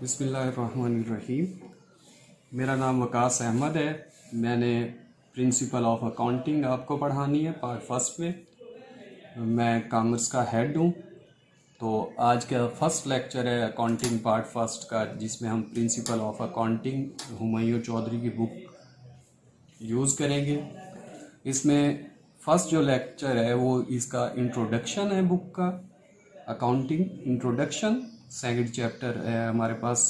बिस्मिल्लाहिर्रहमानिर्रहीम। मेरा नाम वकास अहमद है। मैंने प्रिंसिपल ऑफ अकाउंटिंग आपको पढ़ानी है पार्ट फर्स्ट में। मैं कॉमर्स का हेड हूँ। तो आज का फर्स्ट लेक्चर है अकाउंटिंग पार्ट फर्स्ट का, जिसमें हम principle of accounting Humayun Chaudhary की बुक यूज़ करेंगे। इसमें फर्स्ट जो लेक्चर है वो इसका इंट्रोडक्शन है बुक का, अकाउंटिंग इंट्रोडक्शन। सेकंड चैप्टर है हमारे पास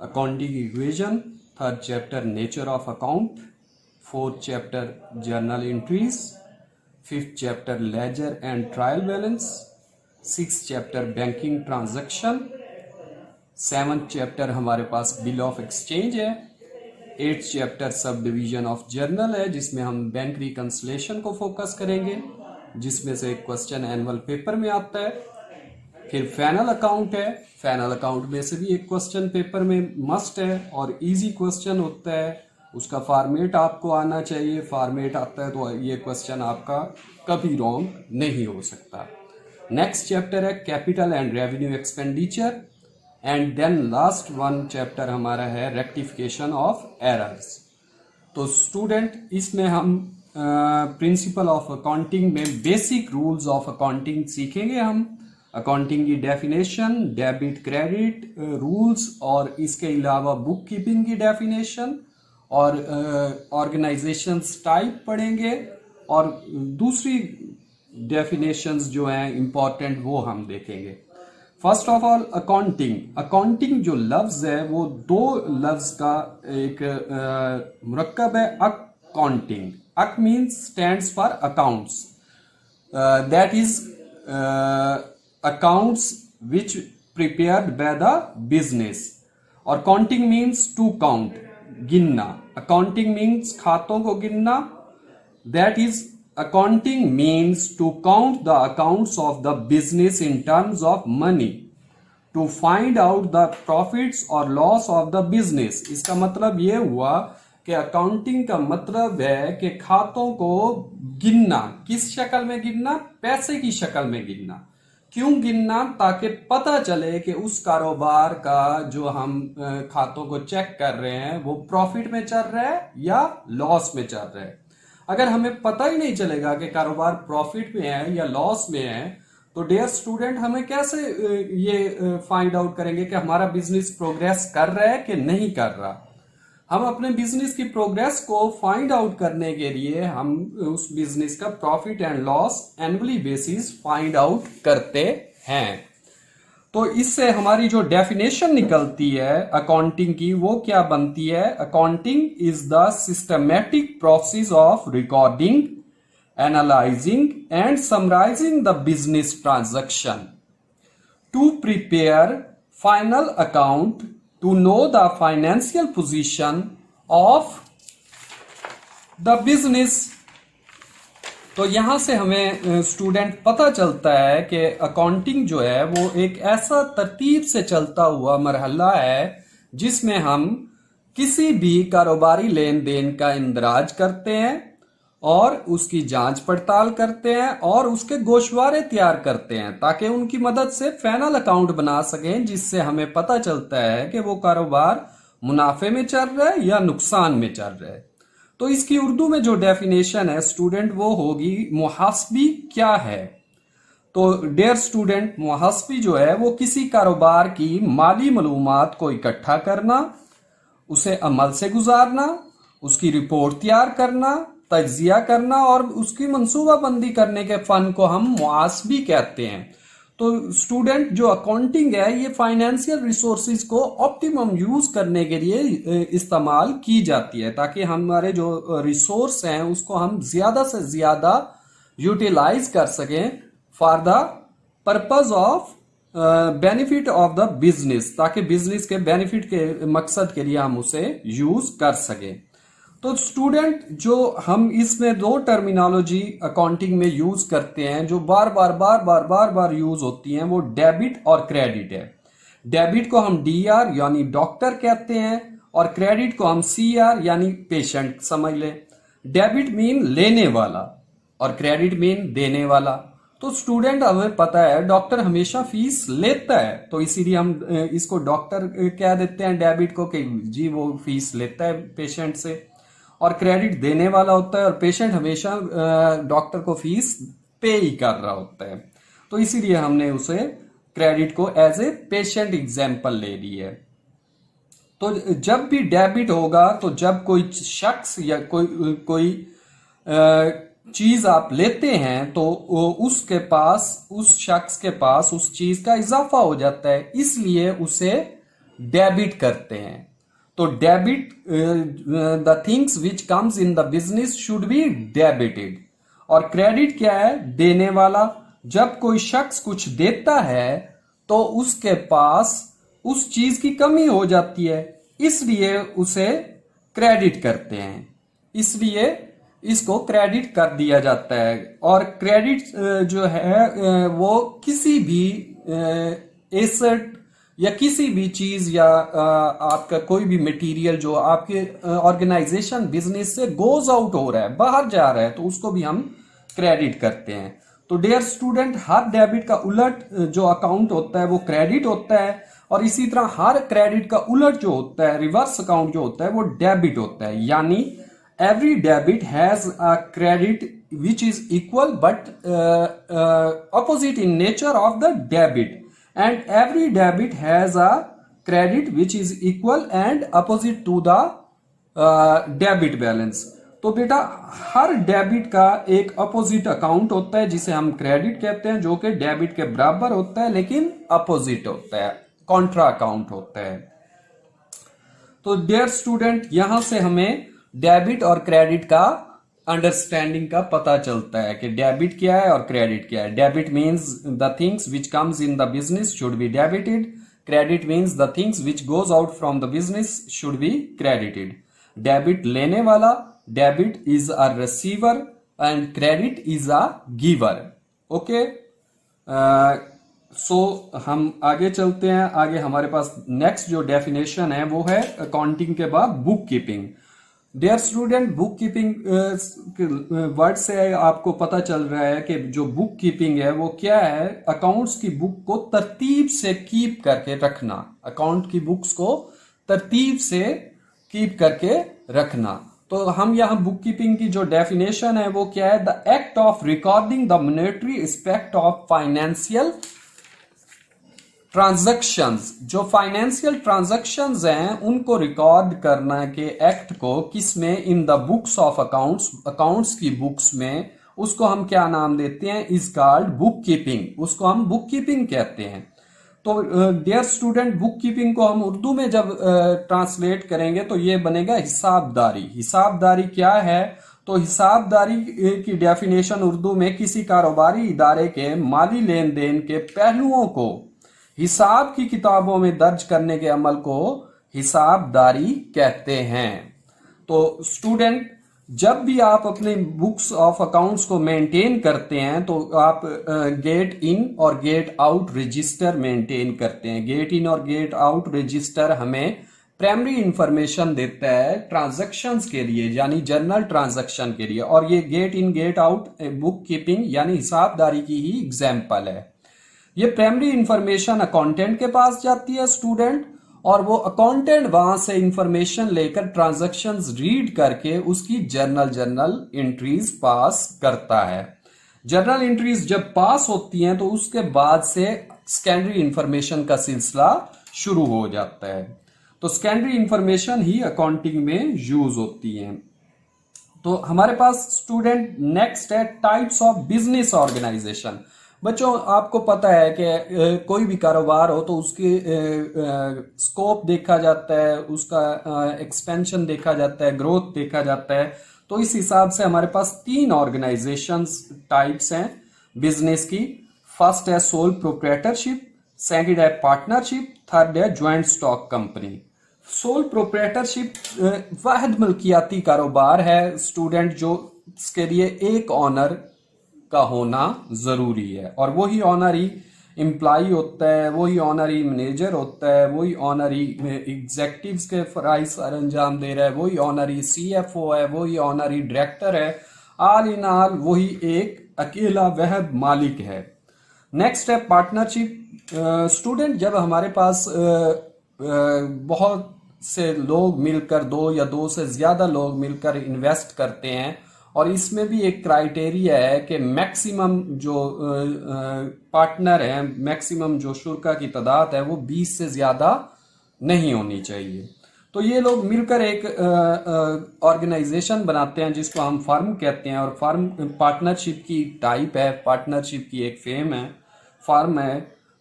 accounting equation. Third chapter nature of account. Fourth chapter journal entries. Fifth chapter ledger and trial balance. Six chapter banking transaction. Seventh chapter हमारे पास बिल ऑफ एक्सचेंज है। Eighth chapter subdivision of journal है, जिसमें हम bank reconciliation को focus करेंगे, जिसमें से एक क्वेश्चन एनुअल पेपर में आता है। फिर फाइनल अकाउंट है। फाइनल अकाउंट में से भी एक क्वेश्चन पेपर में मस्ट है और इजी क्वेश्चन होता है। उसका फॉर्मेट आपको आना चाहिए। फॉर्मेट आता है तो ये क्वेश्चन आपका कभी रॉन्ग नहीं हो सकता। नेक्स्ट चैप्टर है capital and revenue expenditure. And then last one chapter हमारा है रेक्टिफिकेशन ऑफ एरर्स। तो स्टूडेंट, इसमें हम प्रिंसिपल ऑफ अकाउंटिंग में बेसिक रूल्स ऑफ अकाउंटिंग सीखेंगे। हम अकाउंटिंग की डेफिनेशन, डेबिट क्रेडिट रूल्स, और इसके अलावा बुक कीपिंग की डेफिनेशन और ऑर्गेनाइजेशन टाइप पढ़ेंगे, और दूसरी डेफिनेशंस जो हैं इम्पॉर्टेंट वो हम देखेंगे। First of all accounting. Accounting जो लफ्ज है वो दो लफ्ज का एक मुरक्कब है। अकाउंटिंग, अक means stands for accounts, that is accounts which prepared by the business, और counting means to count, गिनना। accounting means खातों को गिनना, that is accounting means to count the accounts of the business in terms of money to find out the profits or loss of the business। इसका मतलब ये हुआ कि accounting का मतलब है कि खातों को गिनना। किस शक्ल में गिनना? पैसे की शक्ल में गिनना। क्यों गिनना? ताकि पता चले कि उस कारोबार का जो हम खातों को चेक कर रहे हैं वो प्रॉफिट में चल रहा है या लॉस में चल रहा है। अगर हमें पता ही नहीं चलेगा कि कारोबार प्रॉफिट में है या लॉस में है, तो डियर स्टूडेंट, हमें कैसे ये फाइंड आउट करेंगे कि हमारा बिजनेस प्रोग्रेस कर रहा है कि नहीं कर रहा? हम अपने बिजनेस की प्रोग्रेस को फाइंड आउट करने के लिए हम उस बिजनेस का profit and loss annually basis find out करते हैं। तो इससे हमारी जो डेफिनेशन निकलती है अकाउंटिंग की वो क्या बनती है? Accounting is the systematic process of recording, analysing and summarising the business transaction to prepare final account to know the financial position of the business। तो यहां से हमें स्टूडेंट पता चलता है कि अकाउंटिंग जो है वो एक ऐसा तरतीब से चलता हुआ मरहला है जिसमें हम किसी भी कारोबारी लेन देन का इंदराज करते हैं और उसकी जांच पड़ताल करते हैं और उसके गोशवारे तैयार करते हैं ताकि उनकी मदद से फाइनल अकाउंट बना सकें, जिससे हमें पता चलता है कि वो कारोबार मुनाफे में चल रहा है या नुकसान में चल रहा है। तो इसकी उर्दू में जो डेफिनेशन है स्टूडेंट वो होगी मुहासबी क्या है। तो डियर स्टूडेंट, मुहासबी जो है वो किसी कारोबार की माली मालूमात को इकट्ठा करना, उसे अमल से गुजारना, उसकी रिपोर्ट तैयार करना, तज्जिया करना और उसकी मंसूबाबंदी करने के फन को हम मुहासबी कहते हैं। तो स्टूडेंट, जो अकाउंटिंग है ये फाइनेंशियल रिसोर्सेज को ऑप्टिमम यूज करने के लिए इस्तेमाल की जाती है ताकि हमारे जो रिसोर्स हैं उसको हम ज्यादा से ज्यादा यूटिलाइज कर सकें for the purpose of benefit of the business, ताकि बिजनेस के बेनिफिट के मकसद के लिए हम उसे यूज कर सकें। तो स्टूडेंट, जो हम इसमें दो टर्मिनोलॉजी अकाउंटिंग में यूज करते हैं जो बार बार यूज होती हैं, वो डेबिट और क्रेडिट है। डेबिट को हम डीआर यानी डॉक्टर कहते हैं और क्रेडिट को हम सीआर यानी पेशेंट समझ लें। डेबिट मीन लेने वाला और क्रेडिट मीन देने वाला। तो स्टूडेंट, हमें पता है डॉक्टर हमेशा फीस लेता है, तो इसीलिए हम इसको डॉक्टर कह देते हैं डेबिट को, कि जी वो फीस लेता है पेशेंट से। और क्रेडिट देने वाला होता है, और पेशेंट हमेशा डॉक्टर को फीस पे ही कर रहा होता है, तो इसीलिए हमने उसे क्रेडिट को एज ए पेशेंट एग्जाम्पल ले ली है। तो जब भी डेबिट होगा, तो जब कोई शख्स या कोई चीज आप लेते हैं, तो उसके पास, उस शख्स के पास उस चीज का इजाफा हो जाता है, इसलिए उसे डेबिट करते हैं। तो debit, the things which comes in the business should be debited. और क्रेडिट क्या है? देने वाला। जब कोई शख्स कुछ देता है तो उसके पास उस चीज की कमी हो जाती है, इसलिए उसे क्रेडिट करते हैं, इसलिए इसको क्रेडिट कर दिया जाता है। और क्रेडिट जो है वो किसी भी एसेट या किसी भी चीज या आपका कोई भी मटेरियल जो आपके ऑर्गेनाइजेशन बिजनेस से गोज आउट हो रहा है, बाहर जा रहा है, तो उसको भी हम क्रेडिट करते हैं। तो डियर स्टूडेंट, हर डेबिट का उलट जो अकाउंट होता है वो क्रेडिट होता है, और इसी तरह हर क्रेडिट का उलट जो होता है, रिवर्स अकाउंट जो होता है, वो डेबिट होता है। यानी every debit has a credit which is equal but opposite in nature of the debit, and every debit has a credit which is equal and opposite to the debit balance। तो बेटा, हर debit का एक opposite account होता है जिसे हम credit कहते हैं, जो कि डेबिट के बराबर होता है लेकिन अपोजिट होता है, कॉन्ट्रा अकाउंट होता है। तो डियर स्टूडेंट, यहां से हमें डेबिट और क्रेडिट का अंडरस्टैंडिंग का पता चलता है कि डेबिट क्या है और क्रेडिट क्या है। Debit means the things which comes in the business should be debited, credit means the things which goes out from the business should be credited. Debit लेने वाला, debit is a receiver and credit is a giver. Okay, so हम आगे चलते हैं। आगे हमारे पास next जो definition है वो है अकाउंटिंग के बाद book keeping. Dear student, book keeping word से आपको पता चल रहा है कि जो बुक कीपिंग है वो क्या है? अकाउंट्स की बुक को तरतीब से कीप करके रखना, अकाउंट की बुक्स को तरतीब से कीप करके रखना। तो हम यहाँ बुक कीपिंग की जो डेफिनेशन है वो क्या है? The act of recording the monetary aspect of financial transactions. जो फाइनेंशियल ट्रांजैक्शंस हैं उनको रिकॉर्ड करना के एक्ट को किसमें? In the books of accounts, accounts की बुक्स में। उसको हम क्या नाम देते हैं? इज कॉल्ड बुक कीपिंग, उसको हम बुक कीपिंग कहते हैं। तो डियर स्टूडेंट, बुक कीपिंग को हम उर्दू में जब ट्रांसलेट करेंगे तो ये बनेगा हिसाबदारी। हिसाबदारी क्या है? तो हिसाबदारी की डेफिनेशन उर्दू में किसी कारोबारी इदारे के माली लेन देन के पहलुओं को हिसाब की किताबों में दर्ज करने के अमल को हिसाबदारी कहते हैं। तो स्टूडेंट, जब भी आप अपने बुक्स ऑफ अकाउंट्स को मेंटेन करते हैं तो आप गेट इन और गेट आउट रजिस्टर मेंटेन करते हैं। गेट इन और गेट आउट रजिस्टर हमें प्राइमरी इंफॉर्मेशन देता है ट्रांजैक्शंस के लिए, यानी जर्नल ट्रांजैक्शन के लिए, और ये get in get out book keeping यानी हिसाबदारी की ही एग्जाम्पल है। ये प्राइमरी इंफॉर्मेशन अकाउंटेंट के पास जाती है स्टूडेंट, और वो अकाउंटेंट वहां से इंफॉर्मेशन लेकर ट्रांजैक्शंस रीड करके उसकी जर्नल एंट्रीज पास करता है। जर्नल एंट्रीज जब पास होती हैं तो उसके बाद से सेकेंडरी इंफॉर्मेशन का सिलसिला शुरू हो जाता है। तो सेकेंडरी इंफॉर्मेशन ही अकाउंटिंग में यूज होती है। तो हमारे पास स्टूडेंट नेक्स्ट है टाइप्स ऑफ बिजनेस ऑर्गेनाइजेशन। बच्चों, आपको पता है कि कोई भी कारोबार हो तो उसके स्कोप देखा जाता है, उसका एक्सपेंशन देखा जाता है, ग्रोथ देखा जाता है। तो इस हिसाब से हमारे पास 3 ऑर्गेनाइजेशंस टाइप्स हैं बिजनेस की। फर्स्ट है सोल प्रोप्राइटरशिप, सेकंड है पार्टनरशिप, थर्ड है joint stock company. Sole proprietorship वाहिद मल्कियाती कारोबार है स्टूडेंट, जो इसके लिए एक ऑनर का होना जरूरी है, और वही ऑनरी एम्प्लॉय होता है, वही ऑनरी मैनेजर होता है, वही ऑनरी एग्जेक्टिव्स के फराइज सर अंजाम दे रहा है, वही ऑनरी CFO है, वही ऑनरी डायरेक्टर है। ऑल इन ऑल वही एक अकेला वह मालिक है। नेक्स्ट है पार्टनरशिप। स्टूडेंट, जब हमारे पास बहुत से लोग मिलकर, दो या दो से ज्यादा लोग मिलकर इन्वेस्ट करते हैं, और इसमें भी एक क्राइटेरिया है कि मैक्सिमम जो पार्टनर है, मैक्सिमम जो शुरका की तादाद है वो 20 से ज्यादा नहीं होनी चाहिए। तो ये लोग मिलकर एक ऑर्गेनाइजेशन बनाते हैं जिसको हम फर्म कहते हैं, और फर्म पार्टनरशिप की टाइप है, पार्टनरशिप की एक फर्म है,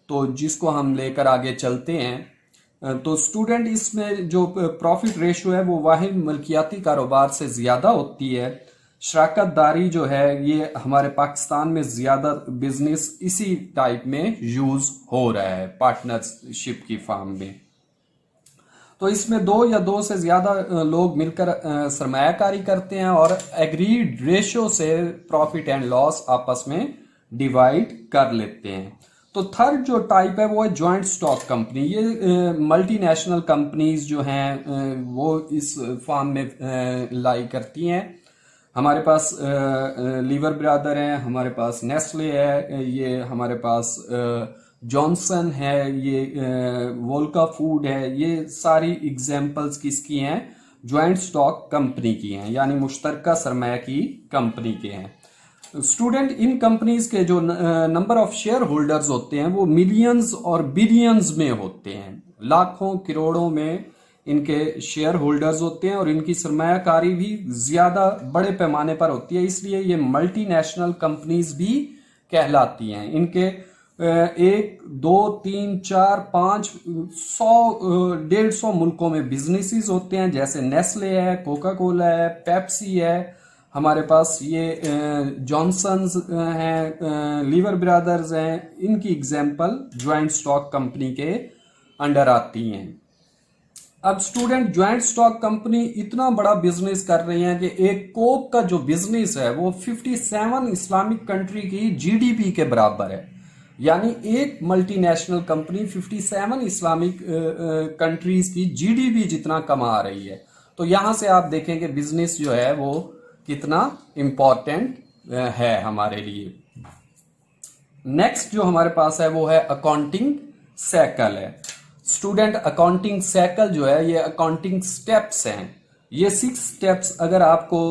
तो जिसको हम लेकर आगे चलते हैं। तो स्टूडेंट, इसमें जो प्रॉफिट रेशियो है वो वाहिद मल्कियाती कारोबार से ज़्यादा होती है। शराकतदारी जो है ये हमारे पाकिस्तान में ज़्यादा बिजनेस इसी टाइप में यूज़ हो रहा है पार्टनरशिप की फॉर्म में। तो इसमें दो या दो से ज़्यादा लोग मिलकर सरमायाकारी करते हैं और एग्रीड रेशियो से प्रॉफिट एंड लॉस आपस में डिवाइड कर लेते हैं। तो थर्ड जो टाइप है वो है जॉइंट स्टॉक कंपनी। ये मल्टीनेशनल कंपनीज जो हैं वो इस फॉर्म में लाई करती हैं। हमारे पास लीवर ब्रादर हैं, हमारे पास नेस्ले है, ये हमारे पास जॉनसन है, ये वोल्का फूड है। ये सारी एग्जाम्पल्स किसकी हैं? जॉइंट स्टॉक कंपनी की हैं, यानी मुश्तरका सरमाया की कंपनी के हैं। स्टूडेंट, इन कंपनीज के जो नंबर ऑफ शेयर होल्डर्स होते हैं वो मिलियंस और बिलियंस में होते हैं, लाखों करोड़ों में इनके शेयर होल्डर्स होते हैं, और इनकी सरमायाकारी भी ज्यादा बड़े पैमाने पर होती है, इसलिए ये मल्टीनेशनल कंपनीज भी कहलाती हैं। इनके 1, 2, 3, 4, 5, 100, 150 मुल्कों में बिजनेसेस होते हैं, जैसे नेस्ले है, कोका कोला है, पेप्सी है, हमारे पास ये जॉनसन्स हैं, लीवर ब्रादर्स हैं। इनकी एग्जाम्पल ज्वाइंट स्टॉक कंपनी के अंडर आती हैं। अब स्टूडेंट, ज्वाइंट स्टॉक कंपनी इतना बड़ा बिजनेस कर रही है कि एक कोक का जो बिजनेस है वो 57 इस्लामिक कंट्री की जीडीपी के बराबर है। यानी एक मल्टीनेशनल कंपनी 57 इस्लामिक कंट्रीज की जीडीपी जितना कमा रही है। तो यहां से आप देखें कि बिजनेस जो है वो कितना इंपॉर्टेंट है हमारे लिए। नेक्स्ट जो हमारे पास है वो है अकाउंटिंग साइकिल है। स्टूडेंट, अकाउंटिंग साइकिल जो है ये अकाउंटिंग स्टेप्स हैं। ये 6 स्टेप्स अगर आपको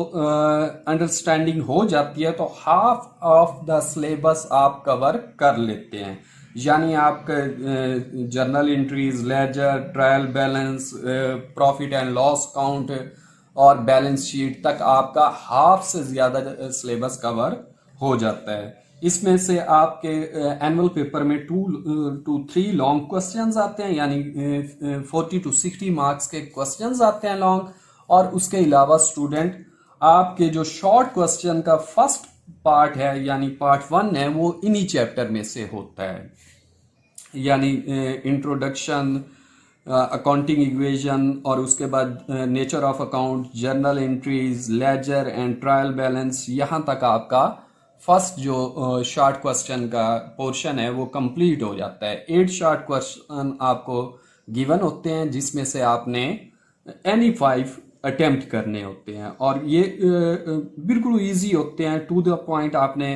अंडरस्टैंडिंग हो जाती है तो हाफ ऑफ द सिलेबस आप कवर कर लेते हैं। यानी आपका journal entries, ledger, trial balance, profit and loss account और बैलेंस शीट तक आपका हाफ से ज्यादा सिलेबस कवर हो जाता है। इसमें से आपके एनुअल पेपर में 2 to 3 लॉन्ग क्वेश्चंस आते हैं, यानी 40 to 60 मार्क्स के क्वेश्चंस आते हैं लॉन्ग, और उसके अलावा स्टूडेंट आपके जो शॉर्ट क्वेश्चन का फर्स्ट पार्ट है यानी पार्ट 1 है वो इन्हीं चैप्टर में से होता है, यानी इंट्रोडक्शन, अकाउंटिंग इक्वेशन, और उसके बाद nature of account, journal entries, ledger and trial balance. यहाँ तक आपका फर्स्ट जो शॉर्ट क्वेश्चन का पोर्शन है वो कंप्लीट हो जाता है। 8 शॉर्ट क्वेश्चन आपको गिवन होते हैं जिसमें से आपने एनी 5 अटेम्प्ट करने होते हैं, और ये बिल्कुल इजी होते हैं। टू द पॉइंट आपने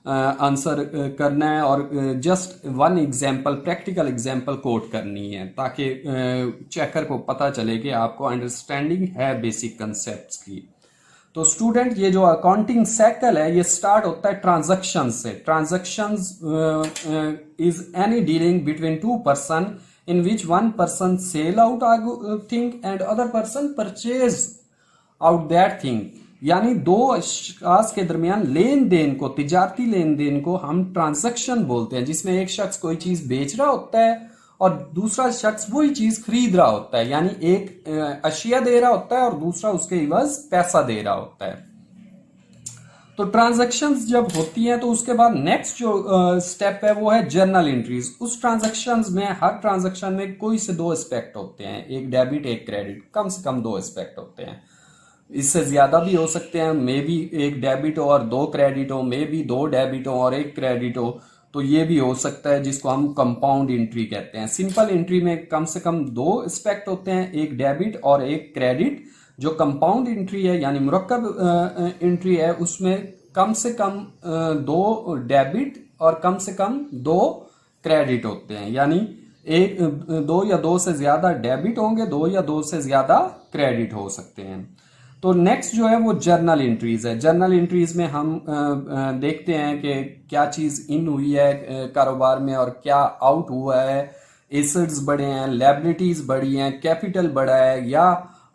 आंसर करना है और just 1 example, practical example coat करनी है ताकि चेकर को पता चले कि आपको अंडरस्टैंडिंग है बेसिक कंसेप्ट्स की। तो स्टूडेंट, ये जो अकाउंटिंग साइकिल है ये स्टार्ट होता है ट्रांजैक्शन से। Transactions is any dealing between 2 person in which one person sell out a thing and other person purchase out that thing। यानी दो अशखास के दरमियान लेन देन को, तिजारती लेन देन को हम ट्रांजैक्शन बोलते हैं, जिसमें एक शख्स कोई चीज बेच रहा होता है और दूसरा शख्स वही चीज खरीद रहा होता है, यानी एक अशिया दे रहा होता है और दूसरा उसके इवज पैसा दे रहा होता है। तो ट्रांजैक्शंस जब होती हैं तो उसके बाद नेक्स्ट जो स्टेप है वो है जर्नल एंट्रीज। उस ट्रांजैक्शंस में, हर ट्रांजैक्शन में कोई से 2 एस्पेक्ट होते हैं, एक डेबिट एक क्रेडिट, कम से कम 2 एस्पेक्ट होते हैं। इससे ज्यादा भी हो सकते हैं, मे बी 1 डेबिट हो और 2 क्रेडिट हो, मे बी 2 डेबिट हो और 1 क्रेडिट हो, तो ये भी हो सकता है, जिसको हम कंपाउंड एंट्री कहते हैं। सिंपल एंट्री में कम से कम 2 एस्पेक्ट होते हैं, एक डेबिट और एक क्रेडिट। जो कंपाउंड एंट्री है यानी मुरक्कब एंट्री है उसमें कम से कम 2 डेबिट और कम से कम 2 क्रेडिट होते हैं, यानी 2 या 2 से ज्यादा डेबिट होंगे, 2 या 2 से ज्यादा क्रेडिट हो सकते हैं। तो नेक्स्ट जो है वो जर्नल एंट्रीज है। जर्नल एंट्रीज में हम देखते हैं कि क्या चीज इन हुई है कारोबार में और क्या आउट हुआ है। एसेट्स बढ़े हैं, लायबिलिटीज बढ़ी हैं, कैपिटल बढ़ा है, या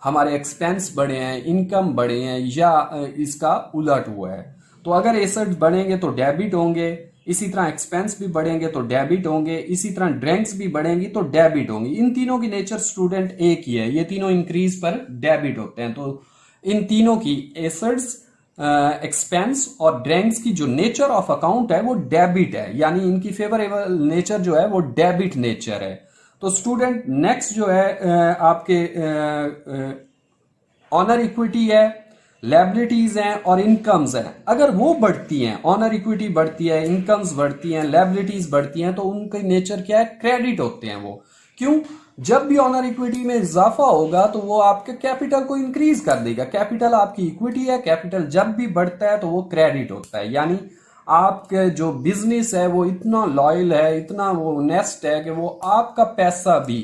हमारे एक्सपेंस बढ़े हैं, इनकम बढ़े हैं, या इसका उलट हुआ है। तो अगर एसेट्स बढ़ेंगे तो डेबिट होंगे, इसी तरह एक्सपेंस भी बढ़ेंगे तो डेबिट होंगे, इसी तरह ड्रैंक्स भी बढ़ेंगी तो डेबिट होंगी। इन तीनों की नेचर स्टूडेंट एक ही है, ये तीनों इंक्रीज पर डेबिट होते हैं। तो इन तीनों की एसेट्स, एक्सपेंस और ड्रैंक्स की जो नेचर ऑफ अकाउंट है वो डेबिट है, यानी इनकी फेवरेबल नेचर जो है वो डेबिट नेचर है। तो स्टूडेंट नेक्स्ट जो है आपके ऑनर इक्विटी है, लायबिलिटीज हैं और इनकम्स हैं। अगर वो बढ़ती हैं, ऑनर इक्विटी बढ़ती है, इनकम्स बढ़ती हैं, लायबिलिटीज बढ़ती हैं, तो उनकी नेचर क्या है, क्रेडिट होते हैं वो। क्यों? जब भी ऑनर इक्विटी में इजाफा होगा तो वो आपके कैपिटल को इंक्रीज कर देगा। कैपिटल आपकी इक्विटी है, कैपिटल जब भी बढ़ता है तो वो क्रेडिट होता है, यानी आपके जो बिजनेस है वो इतना लॉयल है, इतना वो नेस्ट है कि वो आपका पैसा भी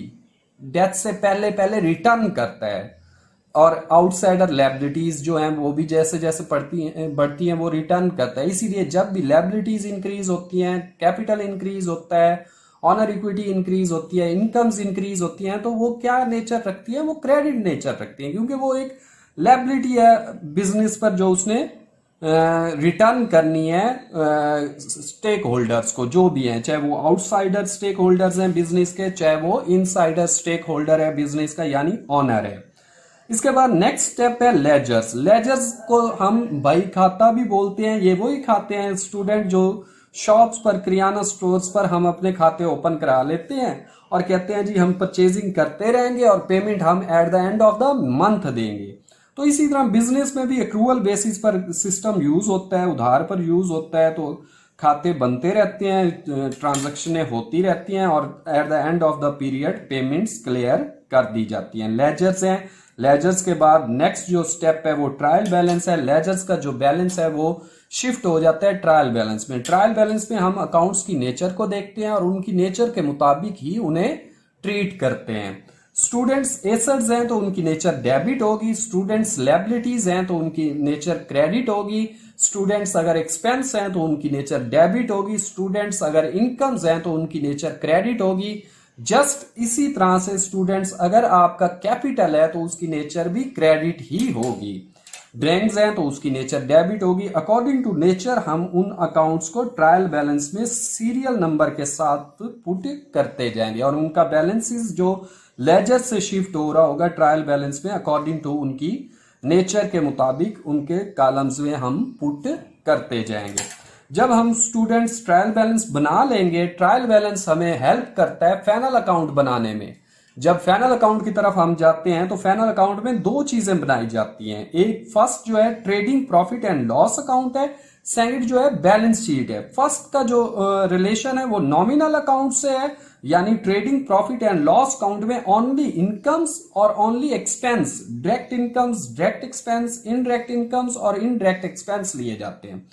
डेथ से पहले पहले रिटर्न करता है। और आउटसाइडर लायबिलिटीज जो हैं वो भी जैसे जैसे बढ़ती हैं वो रिटर्न करता है। इसीलिए जब भी लायबिलिटीज इंक्रीज होती हैं, कैपिटल इंक्रीज होता है, ऑनर इक्विटी इंक्रीज होती है, इनकम्स इंक्रीज होती हैं, तो वो क्या नेचर रखती है, वो क्रेडिट नेचर रखती है, क्योंकि वो एक लायबिलिटी है बिजनेस पर जो उसने रिटर्न करनी है स्टेक होल्डर्स को, जो भी हैं, चाहे वो आउटसाइडर स्टेक होल्डर्स हैं बिजनेस के, चाहे वो इनसाइडर स्टेक होल्डर है बिजनेस का, यानी ऑनर है। इसके बाद नेक्स्ट स्टेप है लेजर्स। लेजर्स को हम बही खाता भी बोलते हैं। ये वही खाते हैं स्टूडेंट जो शॉप्स पर, किराना स्टोर्स पर हम अपने खाते ओपन करा लेते हैं और कहते हैं जी हम परचेजिंग करते रहेंगे और पेमेंट हम at the end of the month देंगे। तो इसी तरह बिजनेस में भी एक्रूअल बेसिस पर सिस्टम यूज होता है, उधार पर यूज होता है। तो खाते बनते रहते हैं, ट्रांजैक्शनें होती रहती हैं और at the end of the period payments clear कर दी जाती हैं। लेजर्स हैं। लेजर्स के बाद नेक्स्ट जो स्टेप है वो ट्रायल बैलेंस है। लेजर्स का जो बैलेंस है वो शिफ्ट हो जाता है ट्रायल बैलेंस में। ट्रायल बैलेंस में हम अकाउंट्स की नेचर को देखते हैं और उनकी नेचर के मुताबिक ही उन्हें ट्रीट करते हैं। स्टूडेंट्स एसेट्स हैं तो उनकी नेचर डेबिट होगी, स्टूडेंट्स लायबिलिटीज हैं तो उनकी नेचर क्रेडिट होगी, स्टूडेंट्स अगर एक्सपेंस हैं तो उनकी नेचर डेबिट होगी, स्टूडेंट्स अगर इनकम्स हैं तो उनकी नेचर क्रेडिट होगी। जस्ट इसी तरह से स्टूडेंट्स अगर आपका कैपिटल है तो उसकी नेचर भी क्रेडिट ही होगी। ड्रैंक्स हैं तो उसकी नेचर डेबिट होगी। अकॉर्डिंग टू नेचर हम उन अकाउंट्स को ट्रायल बैलेंस में सीरियल नंबर के साथ पुट करते जाएंगे और उनका बैलेंसेस जो लेजर से शिफ्ट हो रहा होगा ट्रायल बैलेंस में, अकॉर्डिंग टू उनकी नेचर के मुताबिक उनके कॉलम्स में हम पुट करते जाएंगे। जब हम स्टूडेंट्स ट्रायल बैलेंस बना लेंगे, ट्रायल बैलेंस हमें हेल्प करता है फाइनल अकाउंट बनाने में। जब फाइनल अकाउंट की तरफ हम जाते हैं तो फाइनल अकाउंट में 2 चीजें बनाई जाती हैं। एक फर्स्ट जो है trading profit and loss account है, सेकंड जो है बैलेंस शीट है। फर्स्ट का जो रिलेशन है वो नॉमिनल अकाउंट से है, यानी trading profit and loss account में ओनली इनकम्स और only expense, direct incomes, direct expense, indirect incomes और इनडायरेक्ट एक्सपेंस लिए जाते हैं।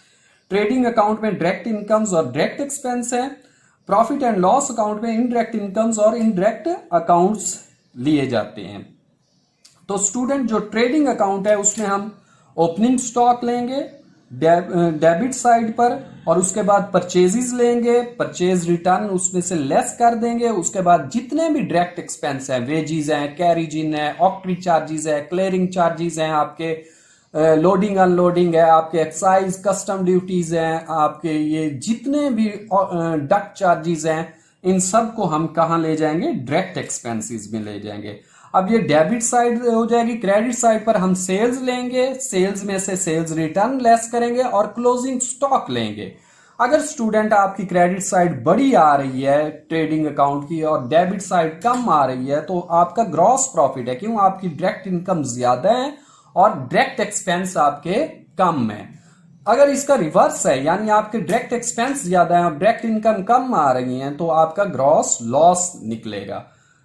ट्रेडिंग अकाउंट में डायरेक्ट इनकम्स और डायरेक्ट एक्सपेंस है, प्रॉफिट एंड लॉस अकाउंट में इनडायरेक्ट इनकम्स और इनडायरेक्ट अकाउंट्स लिए जाते हैं। तो स्टूडेंट जो ट्रेडिंग अकाउंट है उसमें हम ओपनिंग स्टॉक लेंगे डेबिट साइड पर, और उसके बाद परचेजेस लेंगे, परचेज रिटर्न उसमें से लेस कर देंगे। उसके बाद जितने भी डायरेक्ट एक्सपेंस है, वेजीज हैं, कैरिजिन है, ऑक्ट्री चार्जेस है, क्लियरिंग चार्जेस हैं, आपके लोडिंग अनलोडिंग है, आपके एक्साइज कस्टम ड्यूटीज हैं, आपके ये जितने भी डक्ट चार्जेस हैं, इन सब को हम कहां ले जाएंगे, डायरेक्ट एक्सपेंसेस में ले जाएंगे। अब ये डेबिट साइड हो जाएगी। क्रेडिट साइड पर हम सेल्स लेंगे, सेल्स में से सेल्स रिटर्न लेस करेंगे और क्लोजिंग स्टॉक लेंगे। अगर स्टूडेंट आपकी क्रेडिट साइड बड़ी आ रही है ट्रेडिंग अकाउंट की और डेबिट साइड कम आ रही है तो आपका ग्रॉस प्रॉफिट है, क्यों, आपकी डायरेक्ट इनकम ज्यादा है और डायरेक्ट एक्सपेंस आपके कम है। अगर इसका रिवर्स है, यानी आपके डायरेक्ट एक्सपेंस ज्यादा है और डायरेक्ट इनकम कम आ रही है, तो आपका ग्रॉस लॉस निकलेगा।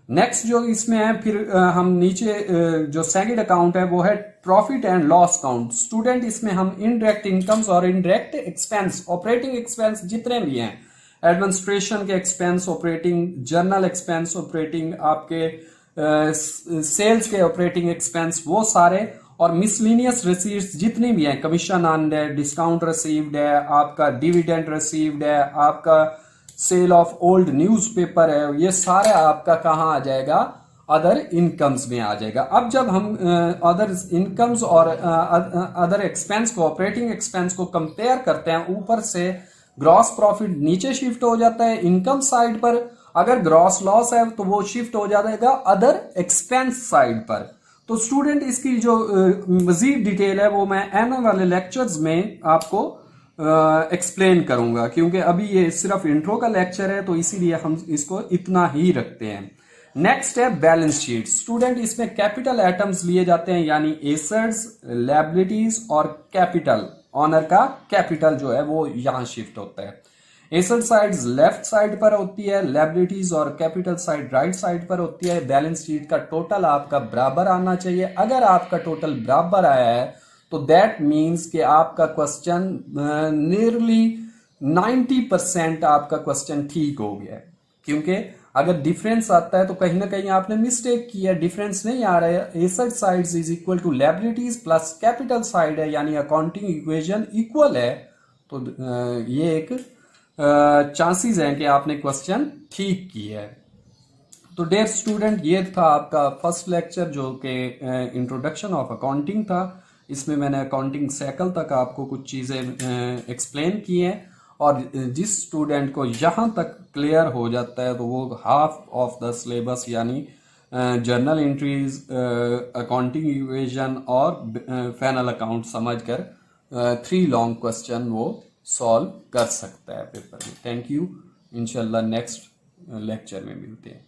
नेक्स्ट जो इसमें है फिर हम नीचे जो सेकंड अकाउंट है वो है profit and loss account. Student इसमें हम इनडायरेक्ट इनकम्स और इनडायरेक्ट एक्सपेंस, ऑपरेटिंग एक्सपेंस जितने भी हैं, एडमिनिस्ट्रेशन के expense, operating journal expense, operating आपके सेल्स के ऑपरेटिंग एक्सपेंस, वो सारे, और मिसलिनियस रिसीट्स जितनी भी हैं, कमीशन अर्न्ड है, डिस्काउंट रिसीव्ड है, आपका डिविडेंड रिसीव्ड है, आपका सेल ऑफ ओल्ड न्यूज़पेपर है, ये सारा आपका कहाँ आ जाएगा, अदर इनकम्स में आ जाएगा। अब जब हम अदर इनकम्स और अदर एक्सपेंस को, ऑपरेटिंग एक्सपेंस को कंपेयर करते हैं, ऊपर से ग्रॉस प्रॉफिट नीचे शिफ्ट हो जाता है इनकम साइड पर, अगर ग्रॉस लॉस है तो वो शिफ्ट हो जाएगा अदर एक्सपेंस साइड पर। तो स्टूडेंट इसकी जो मजीद डिटेल है वो मैं आने वाले लेक्चर्स में आपको एक्सप्लेन करूंगा, क्योंकि अभी ये सिर्फ इंट्रो का लेक्चर है तो इसीलिए हम इसको इतना ही रखते हैं। नेक्स्ट है बैलेंस शीट। स्टूडेंट इसमें कैपिटल आइटम्स लिए जाते हैं, यानी एसेट्स, लायबिलिटीज और कैपिटल, ऑनर का कैपिटल जो है वो यहां शिफ्ट होता है। एसेट साइड लेफ्ट साइड पर होती है, लायबिलिटीज और कैपिटल साइड राइट साइड पर होती है। बैलेंस शीट का टोटल आपका बराबर आना चाहिए। अगर आपका टोटल बराबर आया है तो दैट मीन्स कि आपका क्वेश्चन नियरली 90% आपका क्वेश्चन ठीक हो गया है, क्योंकि अगर डिफरेंस आता है तो कहीं ना कहीं आपने मिस्टेक किया, डिफरेंस नहीं आ रहा है। Asset sides is equal to liabilities plus capital side है, यानी अकाउंटिंग इक्वेशन इक्वल है, तो ये एक चांसेस हैं कि आपने क्वेश्चन ठीक किया है। तो डियर स्टूडेंट, ये था आपका फर्स्ट लेक्चर जो कि इंट्रोडक्शन ऑफ अकाउंटिंग था। इसमें मैंने अकाउंटिंग साइकिल तक आपको कुछ चीज़ें एक्सप्लेन की हैं, और जिस स्टूडेंट को यहाँ तक क्लियर हो जाता है तो वो हाफ ऑफ द सिलेबस, यानी जर्नल एंट्रीज, अकाउंटिंग इक्वेशन और फाइनल अकाउंट समझकर 3 लॉन्ग क्वेश्चन वो सॉल्व कर सकता है पेपर में। Thank you. इंशाल्लाह नेक्स्ट लेक्चर में मिलते हैं।